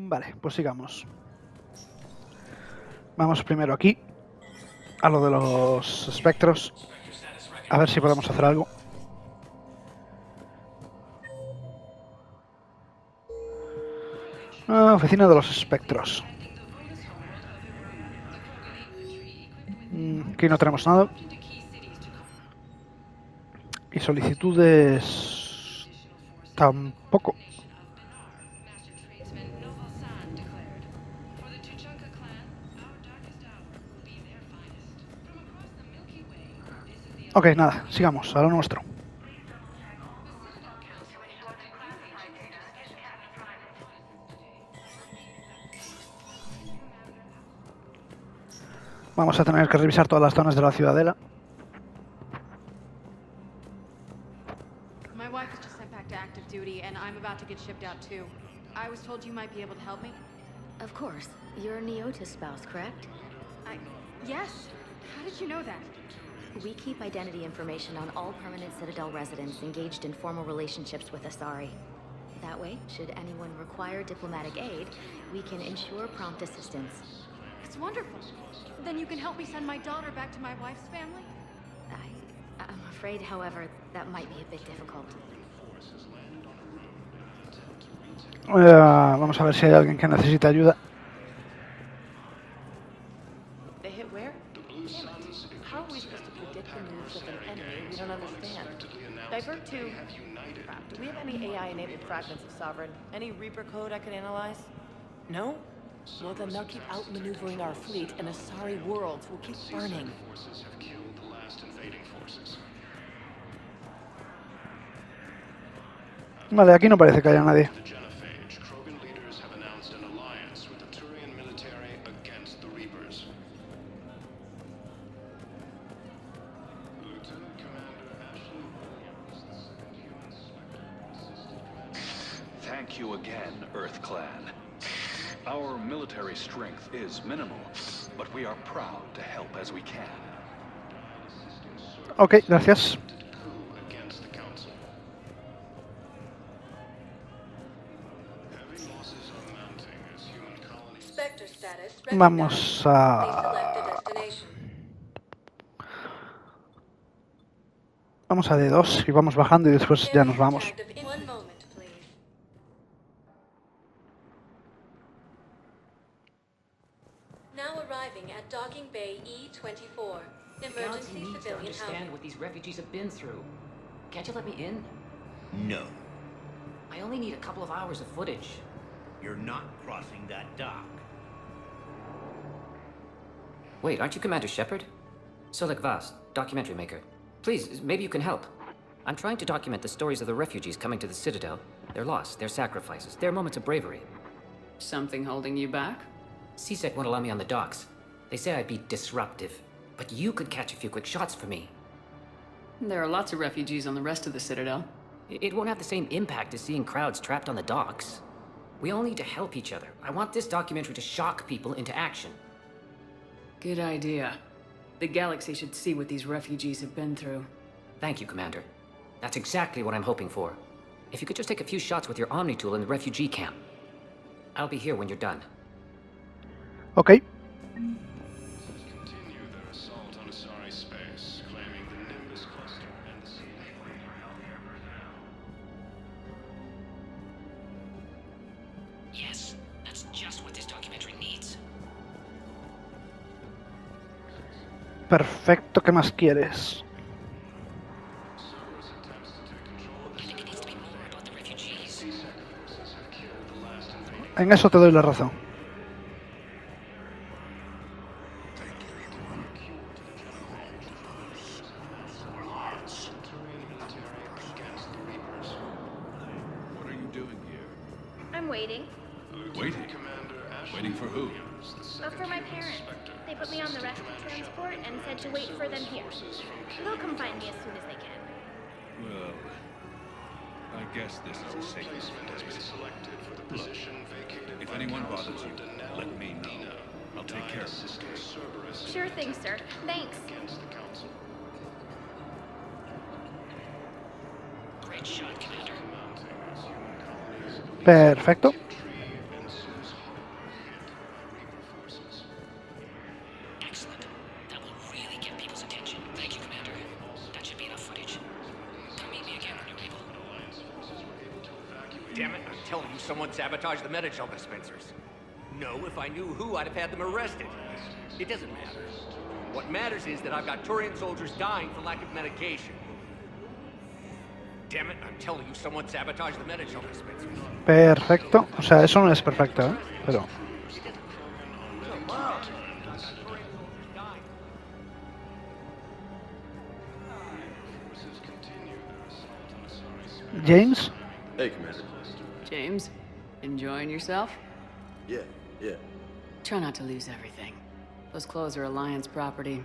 Vale, pues sigamos. Vamos primero aquí, a lo de los espectros, a ver si podemos hacer algo. Oficina de los espectros. Aquí no tenemos nada. Y solicitudes... tampoco. Ok, nada, sigamos, a lo nuestro. Vamos a tener que revisar todas las zonas de la ciudadela. My wife was just sent back to active duty, and I'm about to get shipped out too. I was told you might be able to help me. Of course. You're Neota's spouse, correct? Yes. How did you know that? We keep identity information on all permanent Citadel residents engaged in formal relationships with Asari. That way, should anyone require diplomatic aid, we can ensure prompt assistance. It's wonderful. Then you can help me send my daughter back to my wife's family? I'm afraid, however, that might be a bit difficult. Vamos a ver si hay alguien que necesite ayuda. They hit where? Damn it. How are we supposed to predict the moves of an enemy we don't understand? Divert to... Crap. Do we have any AI-enabled fragments of Sovereign? Any Reaper code I could analyze? No? Well, then they'll keep outmaneuvering our fleet, and Asari worlds will keep burning. Vale, aquí no parece que haya nadie. Thank you again, Earth Clan. Our military strength is minimal, but we are proud to help as we can. Ok, gracias. Vamos a... Vamos a D2 y vamos bajando y después ya nos vamos. Now arriving at Docking Bay E-24. Emergency needs to civilian understand housing. what these refugees have been through. Can't you let me in? No, I only need a couple of hours of footage. you're not crossing that dock. Wait, aren't you Commander Shepard? Solek Vast, documentary maker. Please, maybe you can help. I'm trying to document the stories of the refugees coming to the Citadel. Their loss, their sacrifices, their moments of bravery. Something holding you back? CSEC won't allow me on the docks. They say I'd be disruptive. But you could catch a few quick shots for me. There are lots of refugees on the rest of the Citadel. It won't have the same impact as seeing crowds trapped on the docks. We all need to help each other. I want this documentary to shock people into action. Good idea. The galaxy should see what these refugees have been through. Thank you, Commander. That's exactly what I'm hoping for. If you could just take a few shots with your Omni tool in the refugee camp. I'll be here when you're done. Ok. Yes, that's just what this documentary needs. Perfecto, ¿qué más quieres? I think it needs to be more about the refugees. En eso te doy la razón. What are you doing here? I'm waiting. Waiting? Waiting for who? For my parents. They put me on the rescue transport and said to wait for them here. They'll come find me as soon as they can. Well, I guess this is a sacred space. Look, if anyone bothers you, let me know. I'll take care of it. Sure thing, sir. Thanks. Great shot, Commander. Perfecto. Damn it, I'm telling you, someone sabotaged the Metagel dispensers. No, if I knew who, I'd have had them arrested. It doesn't matter. What matters is that I've got Turian soldiers dying for lack of medication. Damn it, I'm telling you, someone sabotaged the Metagel dispensers. Perfecto. O sea, eso no es perfecto, ¿eh? Pero... James? Hey, Commander. James, enjoying yourself? Yeah. Try not to lose everything. Those clothes are Alliance property.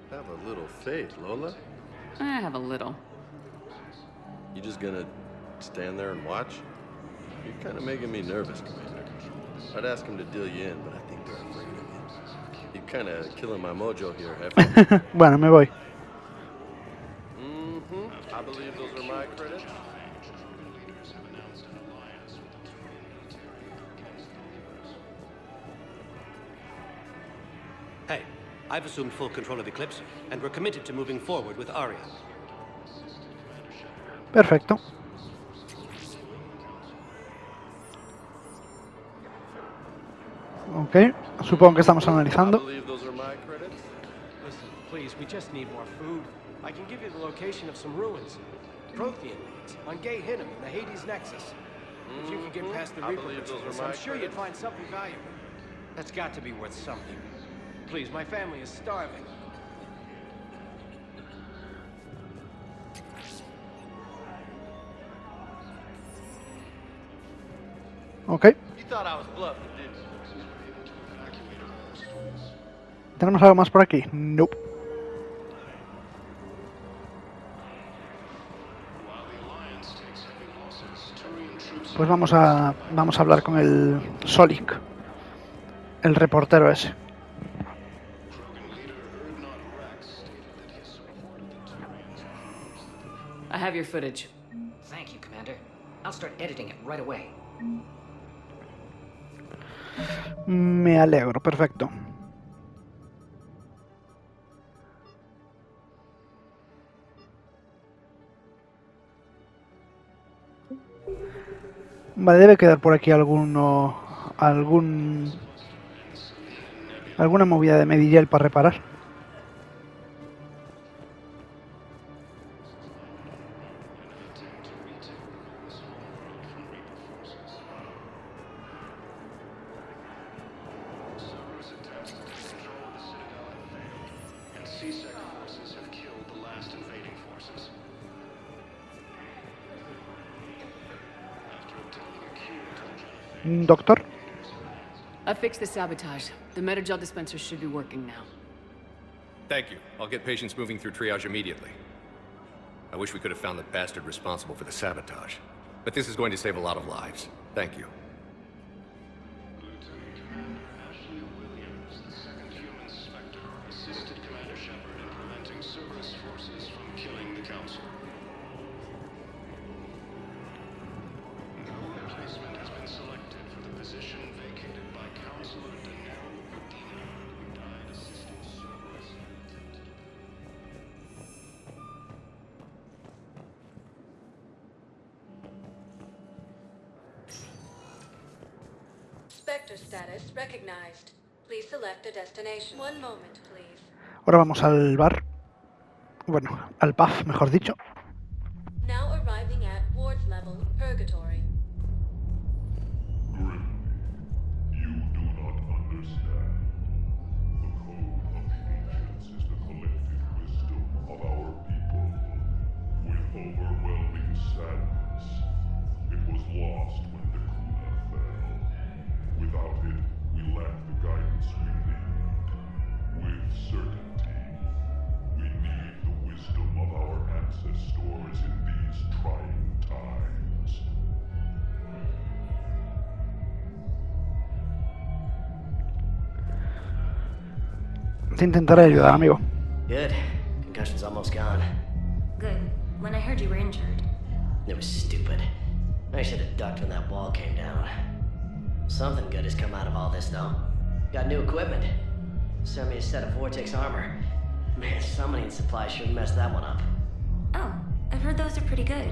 Have a little faith, Lola. I have a little. You just gonna stand there and watch? You're kind of making me nervous, Commander. I'd ask him to deal you in, but I think they're afraid of you. You're kind of killing my mojo here, Hefty. Bueno, me voy. I believe those are my credits. Hey, I've assumed full control of Eclipse, and we're committed to moving forward with Aria. Perfecto. Ok, supongo que estamos analizando. Listen, please, we just need more food. I can give you the location of some ruins. Prothean ruins on Gay Hinnom in the Hades Nexus. If you could get past the Reaper resistance, I'm sure you'd find something valuable. That's got to be worth something. Please, my family is starving. Ok. You thought I was bluffing, didn't you? ¿Tenemos algo más por aquí? Nope. Pues vamos a hablar con el Solik, el reportero ese. I have your footage. Thank you, Commander. I'll start editing it right away. Me alegro, perfecto. Vale, debe quedar por aquí alguna movida de Medigel para reparar. Doctor? I fixed the sabotage. The Metagel dispensers should be working now. Thank you. I'll get patients moving through triage immediately. I wish we could have found the bastard responsible for the sabotage. But this is going to save a lot of lives. Thank you. Spectre status recognized. Please select a destination. One moment, please. Ahora vamos al bar. Bueno, al pub, mejor dicho. Now arriving at Ward's level, Purgatory. You do not understand. The code of the ancients is the collective wisdom of our people. With overwhelming sadness, it was lost when the Kuna fell. Without it, we lack the guidance we need. With certainty, we need the wisdom of our ancestors in these trying times. Te intentaré ayudar, amigo. Good. Concussion's almost gone. Good. When I heard you were injured. It was stupid. I should have ducked when that wall came down. Something good has come out of all this, though. Got new equipment. Sent me a set of Vortex armor. Man, summoning supply sure messed that one up. Oh, I've heard those are pretty good.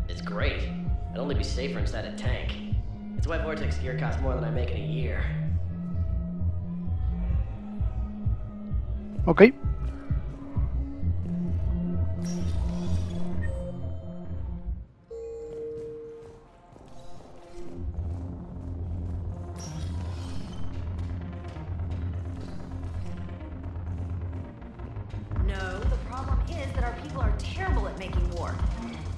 It's great. I'd only be safer inside a tank. It's why vortex gear costs more than I make in a year. Ok. No, the problem is that our people are terrible at making war.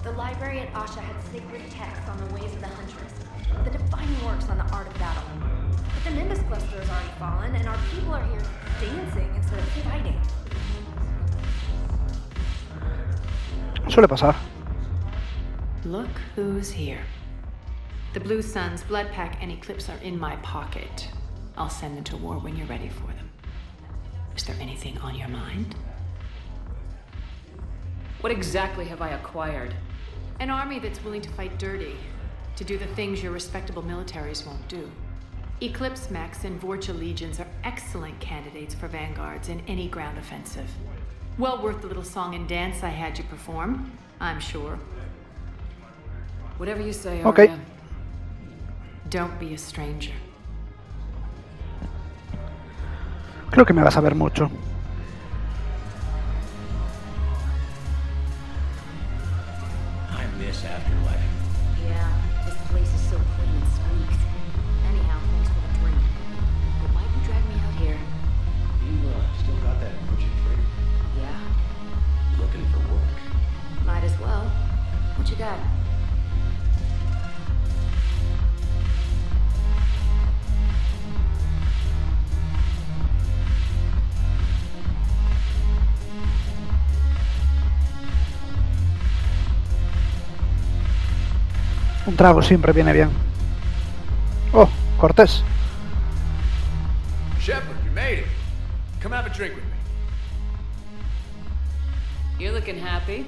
The library at Asha had sacred texts on the ways of the huntress, the defining works on the art of battle. But the Nimbus cluster has already fallen, and our people are here dancing instead of fighting. Suele pasar. Look who's here. The Blue Suns, Blood Pack, and Eclipse are in my pocket. I'll send them to war when you're ready for them. Is there anything on your mind? What exactly have I acquired? An army that's willing to fight dirty, to do the things your respectable militaries won't do. Eclipse mechs and Vorcha legions are excellent candidates for vanguards in any ground offensive. Well worth the little song and dance I had you perform, I'm sure. Whatever you say, Okay. Arya. Don't be a stranger. Creo que me vas a ver mucho. I miss Afterlife. Yeah, this place is so clean and squeaks. Anyhow, thanks for the drink. But why'd you drag me out here? You still got that merchant trade? Yeah, Looking for work. might as well. What you got? Un trago siempre viene bien. Oh, Cortés. Shepard, you made it. Come have a drink with me. You're looking happy.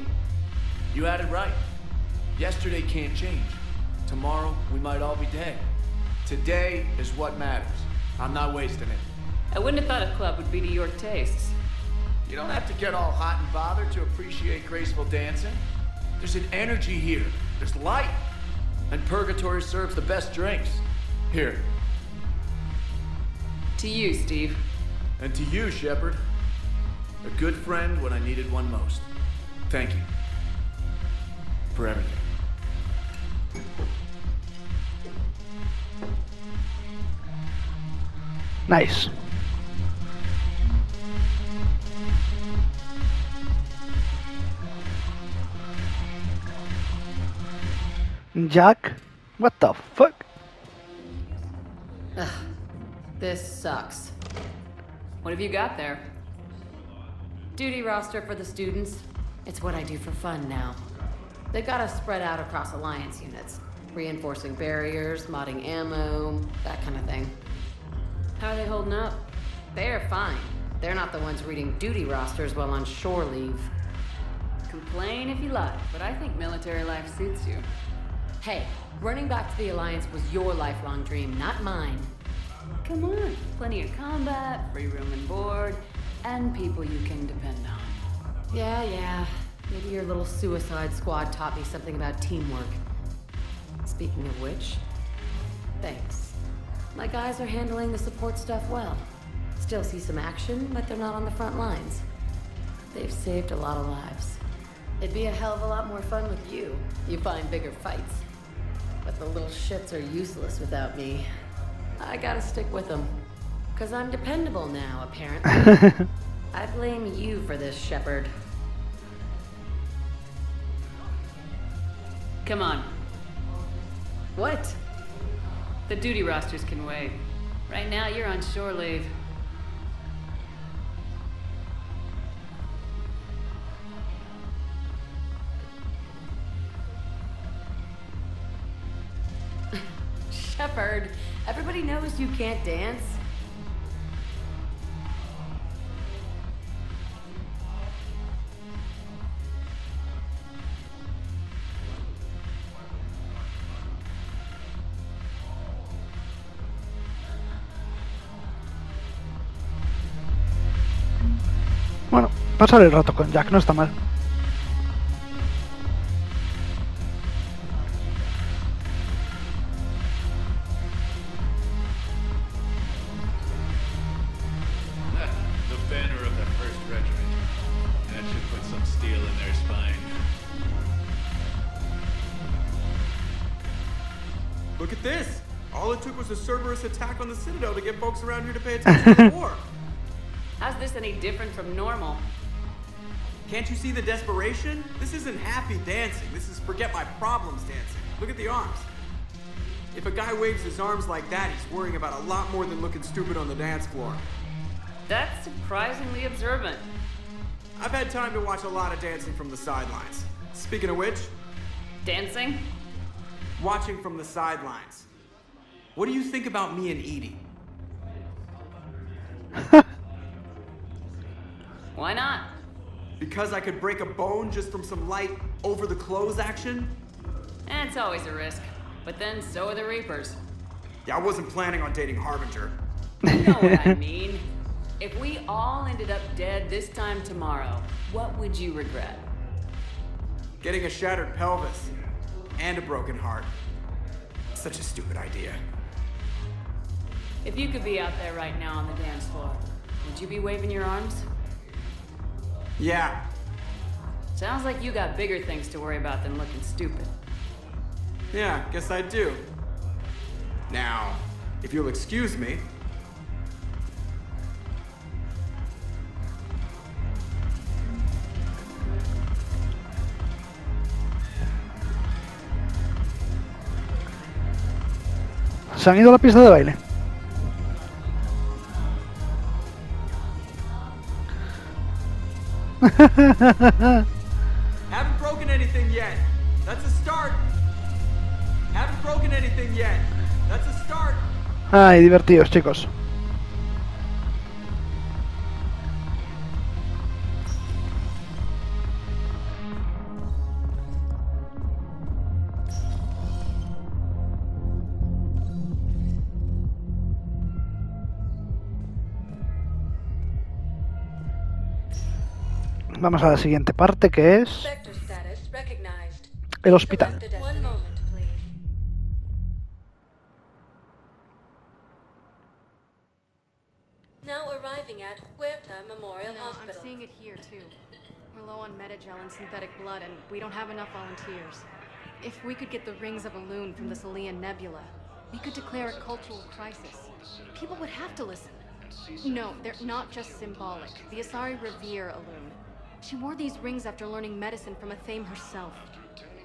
You had it right. Yesterday can't change. Tomorrow, we might all be dead. Today is what matters. I'm not wasting it. I wouldn't have thought a club would be to your tastes. You don't have to get all hot and bothered to appreciate graceful dancing. There's an energy here. There's light. And Purgatory serves the best drinks. Here. To you, Steve. And to you, Shepard. A good friend when I needed one most. Thank you. For everything. Nice. Jack? What the fuck? Ugh, this sucks. What have you got there? Duty roster for the students. It's what I do for fun now. They've got us spread out across Alliance units. Reinforcing barriers, modding ammo, that kind of thing. How are they holding up? They're fine. They're not the ones reading duty rosters while on shore leave. Complain if you like, but I think military life suits you. Hey, running back to the Alliance was your lifelong dream, not mine. Come on, plenty of combat, free room and board, and people you can depend on. Yeah, maybe your little suicide squad taught me something about teamwork. Speaking of which, thanks. My guys are handling the support stuff well. Still see some action, but they're not on the front lines. They've saved a lot of lives. It'd be a hell of a lot more fun with you. You find bigger fights. But the little shits are useless without me. I gotta stick with them. 'Cause I'm dependable now, apparently. I blame you for this, Shepard. Come on. What? The duty rosters can wait. Right now, you're on shore leave. Shepard, everybody knows you can't dance. Bueno, pasar el rato con Jack no está mal. Look at this. All it took was a Cerberus attack on the Citadel to get folks around here to pay attention to the war. How's this any different from normal? Can't you see the desperation? This isn't happy dancing. This is forget my problems dancing. Look at the arms. If a guy waves his arms like that, he's worrying about a lot more than looking stupid on the dance floor. That's surprisingly observant. I've had time to watch a lot of dancing from the sidelines. Speaking of which... Dancing? Watching from the sidelines. What do you think about me and Edie? Why not? Because I could break a bone just from some light over-the-clothes action? It's always a risk. But then so are the Reapers. Yeah, I wasn't planning on dating Harbinger. You know what I mean. If we all ended up dead this time tomorrow, what would you regret? Getting a shattered pelvis. And a broken heart. Such a stupid idea. If you could be out there right now on the dance floor, would you be waving your arms? Yeah. Sounds like you got bigger things to worry about than looking stupid. Yeah, guess I do. Now, if you'll excuse me. Se han ido a la pista de baile. Haven't broken anything yet. That's a start. Haven't broken anything yet. That's a start. Ay, divertidos, chicos. Vamos a la siguiente parte, que es el hospital. Now arriving at Huerta Memorial Hospital. I'm seeing it here too. We're low on metagel and synthetic blood, and we don't have enough volunteers. If we could get the rings of Elune from the Salian Nebula, we could declare a cultural crisis. People would have to listen. No, they're not just symbolic. The Asari revere Elune. She wore these rings after learning medicine from Athame herself.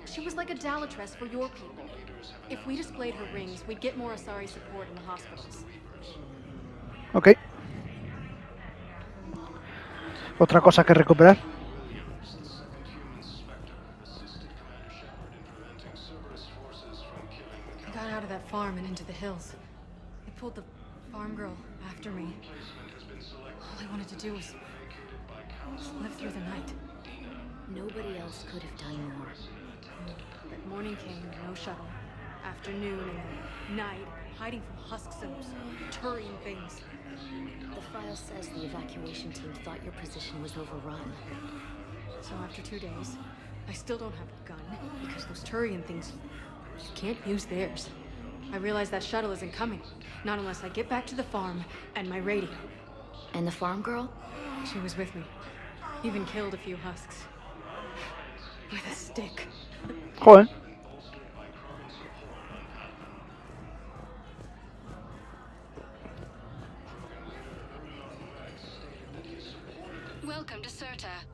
She was like a Dalatress for your people. If we displayed her rings, we'd get more Asari support in the hospitals. Ok. Otra cosa que recuperar. I got out of that farm and into the hills. I pulled the farm girl after me. All I wanted to do was live through the night. Nobody else could have done more. But morning came, no shuttle. Afternoon and then night, hiding from husks and Turian things. The file says the evacuation team thought your position was overrun. So after 2 days, I still don't have a gun, because those Turian things, you can't use theirs. I realize that shuttle isn't coming, not unless I get back to the farm and my radio. And the farm girl? She was with me. Even killed a few husks. With a stick. Joder. Welcome to Serta.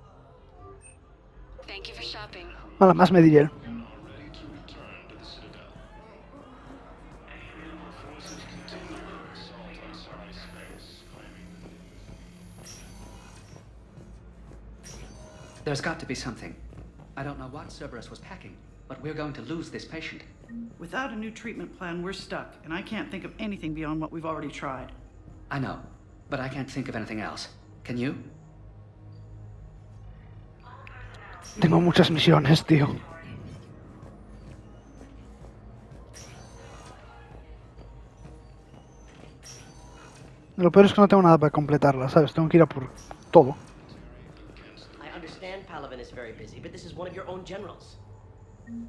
Thank you for shopping. Nada más me diré. There's got to be something. I don't know what Cerberus was packing, but we're going to lose this patient. Without a new treatment plan, we're stuck, and I can't think of anything beyond what we've already tried. I know, but I can't think of anything else. Can you? Tengo muchas misiones, tío. Lo peor es que no tengo nada para completarla, ¿sabes? Tengo que ir a por todo. I understand Palaven is very busy, but this is one of your own generals.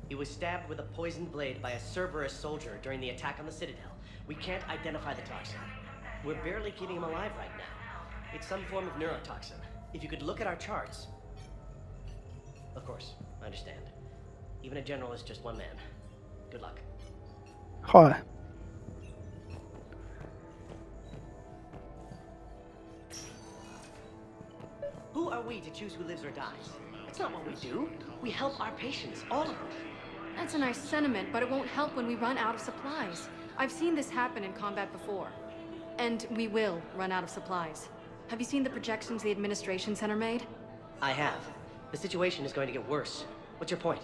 He was stabbed with a poisoned blade by a Cerberus soldier during the attack on the Citadel. We can't identify the toxin. We're barely keeping him alive right now. It's some form of neurotoxin. If you could look at our charts. Of course, I understand. Even a general is just one man. Good luck. Joder. Who are we to choose who lives or dies? That's not what we do. We help our patients, all of them. That's a nice sentiment, but it won't help when we run out of supplies. I've seen this happen in combat before. And we will run out of supplies. Have you seen the projections the Administration Center made? I have. The situation is going to get worse. What's your point?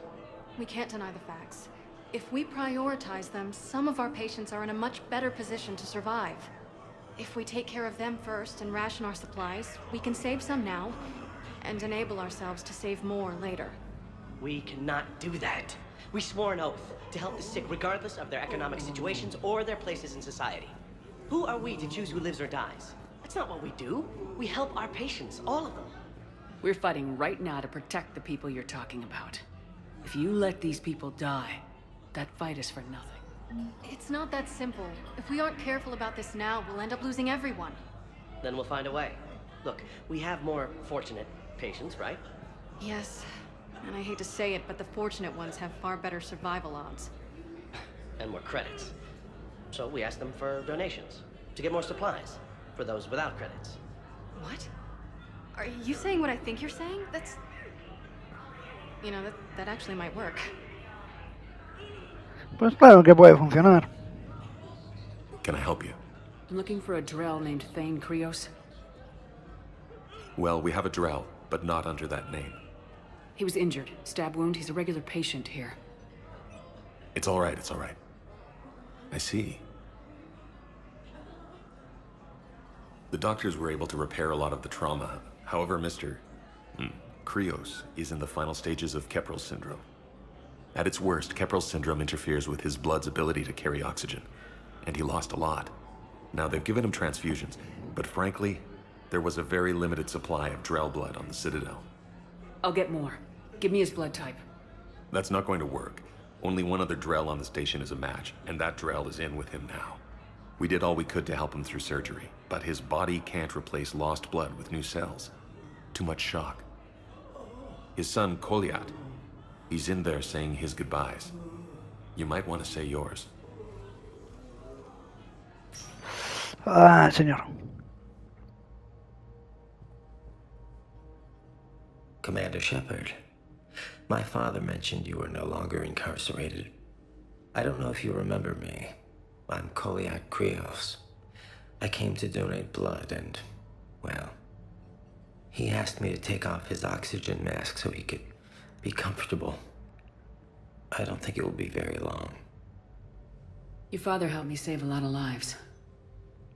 We can't deny the facts. If we prioritize them, some of our patients are in a much better position to survive. If we take care of them first and ration our supplies, we can save some now, and enable ourselves to save more later. We cannot do that. We swore an oath to help the sick regardless of their economic situations or their places in society. Who are we to choose who lives or dies? That's not what we do. We help our patients, all of them. We're fighting right now to protect the people you're talking about. If you let these people die, that fight is for nothing. It's not that simple. If we aren't careful about this now, we'll end up losing everyone. Then we'll find a way. Look, we have more fortunate patients, right? Yes. And I hate to say it, but the fortunate ones have far better survival odds. And more credits. So we ask them for donations, to get more supplies, for those without credits. What? Are you saying what I think you're saying? That's... You know, that actually might work. Pues claro que puede funcionar. Can I help you? I'm looking for a Drell named Thane Krios. Well, we have a Drell, but not under that name. He was injured. Stab wound. He's a regular patient here. It's all right, it's all right. I see. The doctors were able to repair a lot of the trauma. However, Mr. Krios is in the final stages of Keprel's syndrome. At its worst, Keprel's syndrome interferes with his blood's ability to carry oxygen, and he lost a lot. Now, they've given him transfusions, but frankly, there was a very limited supply of Drell blood on the Citadel. I'll get more. Give me his blood type. That's not going to work. Only one other Drell on the station is a match, and that Drell is in with him now. We did all we could to help him through surgery, but his body can't replace lost blood with new cells. Too much shock. His son, Koliat, he's in there saying his goodbyes. You might want to say yours. Ah, señor. Commander Shepard, my father mentioned you were no longer incarcerated. I don't know if you remember me. I'm Koliat Krios. I came to donate blood and, well, he asked me to take off his oxygen mask so he could be comfortable. I don't think it will be very long. Your father helped me save a lot of lives.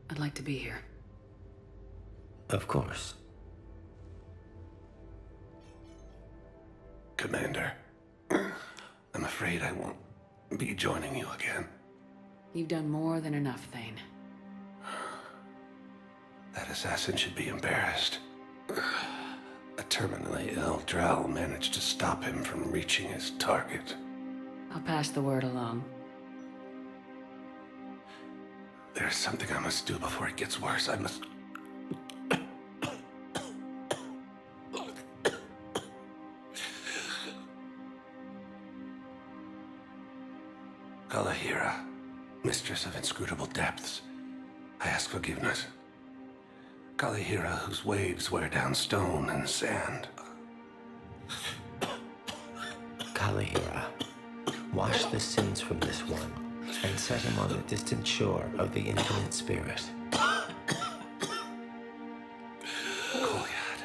I'd like to be here. Of course. Commander, I'm afraid I won't be joining you again. You've done more than enough, Thane. That assassin should be embarrassed. A terminally ill Drell managed to stop him from reaching his target. I'll pass the word along. There's something I must do before it gets worse. I must... Kalahira, mistress of inscrutable depths, I ask forgiveness. Kalahira, whose waves wear down stone and sand. Kalahira, wash the sins from this one and set him on the distant shore of the infinite spirit. Koliat,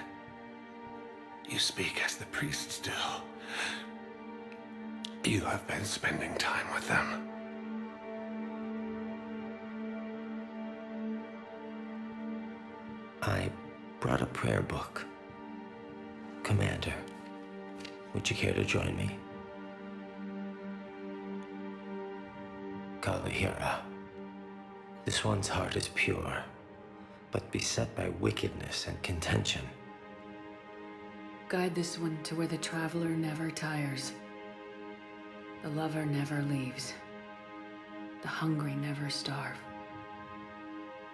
you speak as the priests do. You have been spending time with them. I brought a prayer book. Commander, would you care to join me? Kalahira, this one's heart is pure, but beset by wickedness and contention. Guide this one to where the traveler never tires. The lover never leaves. The hungry never starve.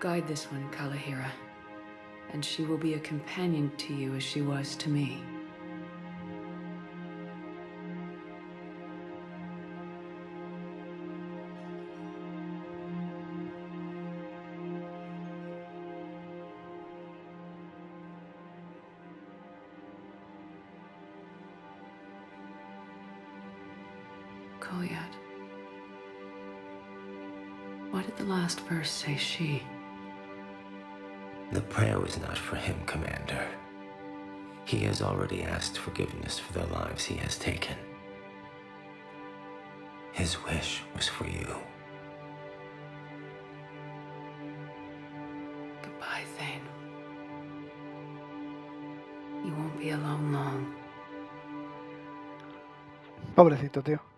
Guide this one, Kalahira, and she will be a companion to you as she was to me. Kolyat. Why did the last verse say she? The prayer was not for him, Commander. He has already asked forgiveness for the lives he has taken. His wish was for you. Goodbye, Thane. You won't be alone long. Pobrecito, tío.